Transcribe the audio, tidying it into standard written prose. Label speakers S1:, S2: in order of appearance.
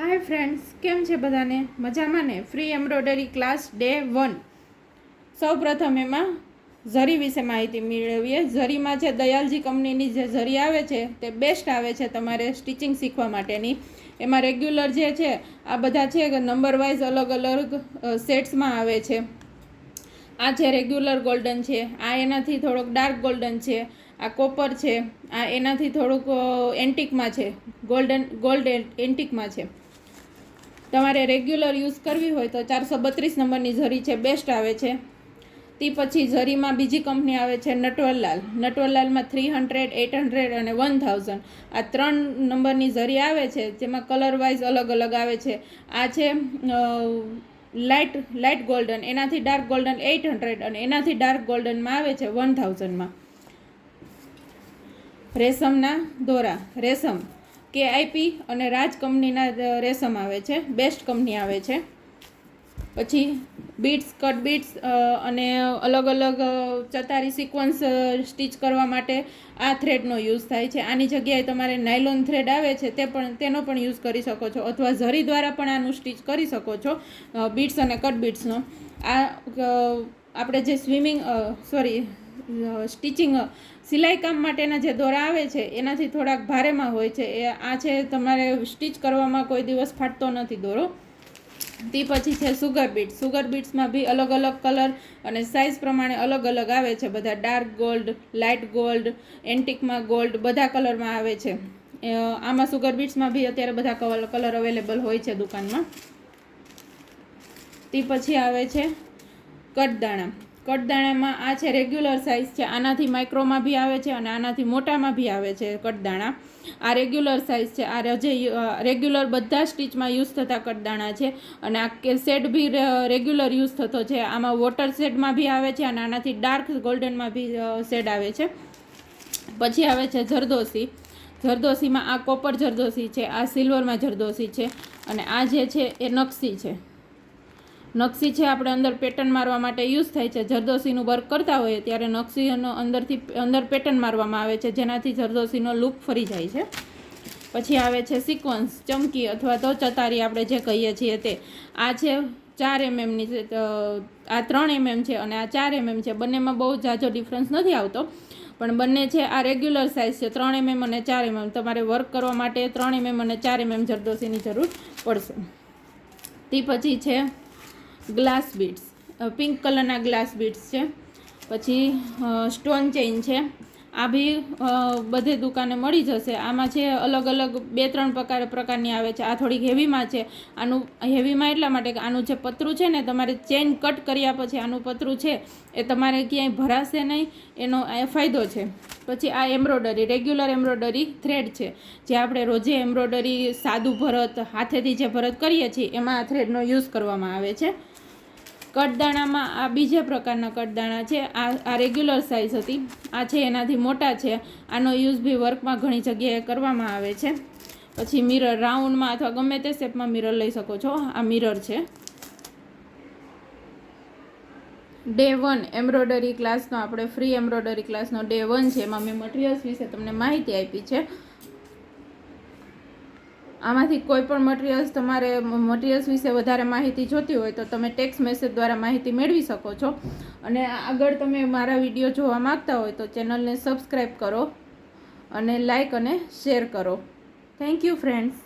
S1: Hi friends, કેમ છે બધાને? મજામાં ને? Free embroidery class day 1. સૌપ્રથમ એમાં ઝરી વિશે માહિતી મેળવીએ. ઝરીમાં છે દયાલજી કંપનીની જે ઝરી આવે છે તે બેસ્ટ આવે છે તમારે સ્ટિચિંગ શીખવા માટેની. એમાં રેગ્યુલર જે છે આ બધા છે કે નંબર વાઇઝ અલગ અલગ સેટ્સમાં આવે છે. આ છે રેગ્યુલર ગોલ્ડન છે, આ એનાથી થોડોક ડાર્ક ગોલ્ડન છે, આ કોપર છે, આ એનાથી થોડુંક એન્ટિકમાં છે, ગોલ્ડ એન્ટિકમાં છે. તમારે રેગ્યુલર યુઝ કરવી હોય તો 432 નંબરની ઝરી છે, બેસ્ટ આવે છે. તે પછી ઝરીમાં બીજી કંપની આવે છે નટવરલાલ. નટવરલાલમાં 300, 800 અને 1000 આ 3 નંબરની ઝરી આવે છે, જેમાં કલર વાઇઝ અલગ અલગ આવે છે. આ છે લાઇટ ગોલ્ડન, એનાથી ડાર્ક ગોલ્ડન 800 અને એનાથી ડાર્ક ગોલ્ડનમાં આવે છે 1000માં. રેશમના દોરા, રેશમ KIP અને રાજ કંપનીના રેશમ આવે છે, બેસ્ટ કંપની આવે છે. પછી બીડ્સ, કટ બીડ્સ અને અલગ અલગ ચતારી સિક્વન્સ સ્ટીચ કરવા માટે આ થ્રેડનો યુઝ થાય છે. આની જગ્યાએ તમારે નાયલોન થ્રેડ આવે છે તેનો પણ યુઝ કરી શકો છો, અથવા ઝરી દ્વારા પણ આનું સ્ટીચ કરી શકો છો, બીડ્સ અને કટ બીડ્સનો. આ આપણે જે સ્ટિચિંગ સિલાઈ કામ માટેના જે દોરા આવે છે એનાથી થોડાક ભારેમાં હોય છે. આ છે તમારે સ્ટીચ કરવામાં કોઈ દિવસ ફાટતો નથી દોરો. તે પછી છે સુગર બીટ્સ. સુગર બીટ્સમાં બી અલગ અલગ કલર અને સાઇઝ પ્રમાણે અલગ અલગ આવે છે. બધા ડાર્ક ગોલ્ડ, લાઇટ ગોલ્ડ, એન્ટિકમાં ગોલ્ડ, બધા કલરમાં આવે છે. આમાં સુગર બીટ્સમાં બી અત્યારે બધા કલર અવેલેબલ હોય છે દુકાનમાં. તે પછી આવે છે કટદાણા. કટદાણામાં આ છે રેગ્યુલર સાઇઝ છે, આનાથી માઇક્રોમાં બી આવે છે અને આનાથી મોટામાં બી આવે છે કટદાણા. આ રેગ્યુલર સાઇઝ છે, આ જે રેગ્યુલર બધા સ્ટીચમાં યુઝ થતા કટદાણા છે. અને આ શેડ બી રેગ્યુલર યુઝ થતો છે. આમાં વોટર શેડમાં બી આવે છે અને આનાથી ડાર્ક ગોલ્ડનમાં બી શેડ આવે છે. પછી આવે છે જરદોશી. જરદોશીમાં આ કોપર જરદોશી છે, આ સિલ્વરમાં જરદોશી છે અને આ જે છે એ નકશી છે. નકશી છે આપણે અંદર પેટર્ન મારવા માટે યુઝ થાય છે. જરદોશીનું વર્ક કરતા હોઈએ ત્યારે નકશીનો અંદર પેટર્ન મારવામાં આવે છે, જેનાથી જરદોશીનો લુક ફરી જાય છે. પછી આવે છે સિક્વન્સ, ચમકી અથવા તો ચતારી આપણે જે કહીએ છીએ તે. આ છે 4 mmની છે, આ 3 mm છે અને આ 4 mm છે. બંનેમાં બહુ ઝાઝો ડિફરન્સ નથી આવતો, પણ બંને છે આ રેગ્યુલર સાઇઝ છે, 3 mm અને 4 mm. તમારે વર્ક કરવા માટે 3 mm અને 4 mm જરદોશીની જરૂર પડશે. તે પછી છે ગ્લાસ બીડ્સ, પિંક કલરના ગ્લાસ બીડ્સ છે. પછી સ્ટોન ચેઇન છે, આ બી બધે દુકાને મળી જશે. આમાં છે અલગ અલગ 2-3 પ્રકારની આવે છે. આ થોડીક હેવીમાં છે. આનું હેવીમાં એટલા માટે કે આનું જે પતરું છે ને, તમારે ચેઇન કટ કર્યા પછી આનું પતરું છે એ તમારે ક્યાંય ભરાશે નહીં, એનો ફાયદો છે. પછી આ એમ્બ્રોઇડરી, રેગ્યુલર એમ્બ્રોઇડરી થ્રેડ છે, જે આપણે રોજે એમ્બ્રોઇડરી સાદું ભરત હાથેથી જે ભરત કરીએ છીએ એમાં આ થ્રેડનો યુઝ કરવામાં આવે છે. કટદાણામાં આ બીજા પ્રકારના કટદાણા છે. આ રેગ્યુલર સાઇઝ હતી, આ છે એનાથી મોટા છે. આનો યુઝ બી વર્કમાં ઘણી જગ્યાએ કરવામાં આવે છે. પછી મિરર, રાઉન્ડમાં અથવા ગમે તે શેપમાં મિરર લઈ શકો છો. આ મિરર છે. ડે 1 એમ્બ્રોઇડરી ક્લાસનો, આપણે ફ્રી એમ્બ્રોઇડરી ક્લાસનો ડે 1 છે. એમાં મેં મટીરિયલ્સ વિશે તમને માહિતી આપી છે. આમાંથી કોઈ પણ મટીરિયલ્સ વિશે વધારે માહિતી જોતી હોય તો તમે ટેક્સ્ટ મેસેજ દ્વારા માહિતી મેળવી શકો છો. અને આગળ તમે મારા વિડીયો જોવા માગતા હોય તો ચેનલને સબસ્ક્રાઈબ કરો અને લાઈક અને શેર કરો. Thank you friends.